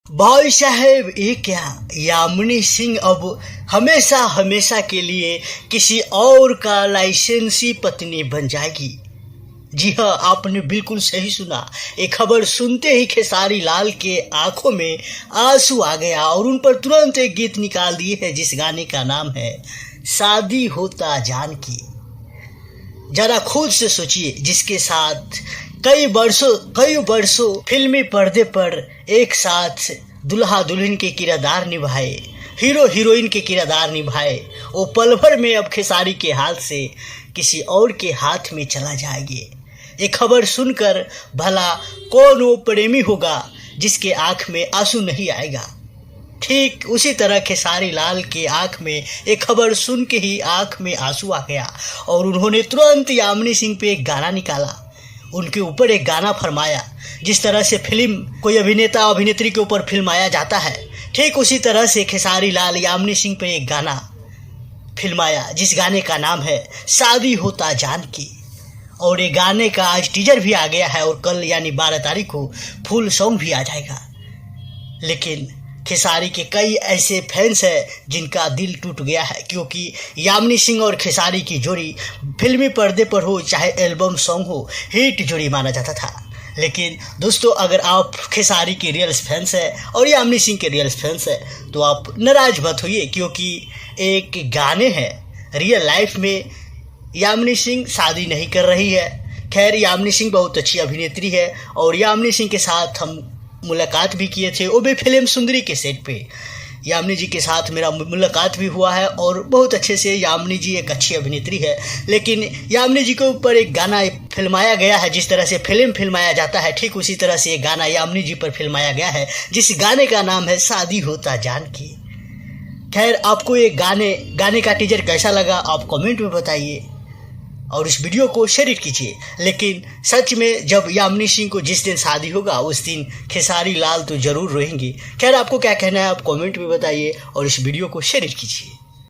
भाई साहब ये क्या, यामिनी सिंह अब हमेशा हमेशा के लिए किसी और का लाइसेंसी पत्नी बन जाएगी। जी हाँ, आपने बिल्कुल सही सुना। एक खबर सुनते ही खेसारी लाल के आंखों में आंसू आ गया और उन पर तुरंत एक गीत निकाल दिए है जिस गाने का नाम है शादी होता जानकी। जरा खुद से सोचिए, जिसके साथ कई वर्षों फिल्मी पर्दे पर एक साथ दुल्हा दुल्हन के किरदार निभाए, हीरो हीरोइन के किरदार निभाए, वो पल भर में अब खेसारी के हाथ से किसी और के हाथ में चला जाएंगे। ये खबर सुनकर भला कौन वो प्रेमी होगा जिसके आंख में आंसू नहीं आएगा। ठीक उसी तरह खेसारी लाल के आंख में एक खबर सुन के ही आंख में आंसू आ गया और उन्होंने तुरंत यामिनी सिंह पे एक गाना निकाला, उनके ऊपर एक गाना फरमाया। जिस तरह से फिल्म कोई अभिनेता अभिनेत्री के ऊपर फिल्माया जाता है, ठीक उसी तरह से खेसारी लाल यामिनी सिंह पे एक गाना फिल्माया जिस गाने का नाम है शादी होता जानकी। और ये गाने का आज टीजर भी आ गया है और कल यानी 12 तारीख को फुल सॉन्ग भी आ जाएगा। लेकिन खेसारी के कई ऐसे फैंस हैं जिनका दिल टूट गया है, क्योंकि यामिनी सिंह और खेसारी की जोड़ी फिल्मी पर्दे पर हो चाहे एल्बम सॉन्ग हो, हिट जोड़ी माना जाता था। लेकिन दोस्तों, अगर आप खेसारी के रियल फैंस हैं और यामिनी सिंह के रियल फैंस हैं तो आप नाराज मत होइए, क्योंकि एक गाने हैं रियल लाइफ में यामिनी सिंह शादी नहीं कर रही है। खैर, यामिनी सिंह बहुत अच्छी अभिनेत्री है और यामिनी सिंह के साथ हम मुलाकात भी किए थे, वो भी फिल्म सुंदरी के सेट पे। यामिनी जी के साथ मेरा मुलाकात भी हुआ है और बहुत अच्छे से यामिनी जी एक अच्छी अभिनेत्री है। लेकिन यामिनी जी के ऊपर एक गाना फिल्माया गया है, जिस तरह से फिल्म फिल्माया जाता है ठीक उसी तरह से एक गाना यामिनी जी पर फिल्माया गया है जिस गाने का नाम है शादी होता जानकी। खैर, आपको ये गाने का टीजर कैसा लगा आप कमेंट में बताइए और इस वीडियो को शेयर कीजिए। लेकिन सच में जब यामिनी सिंह को जिस दिन शादी होगा उस दिन खेसारी लाल तो जरूर रोएंगे। खैर, आपको क्या कहना है आप कमेंट में बताइए और इस वीडियो को शेयर कीजिए।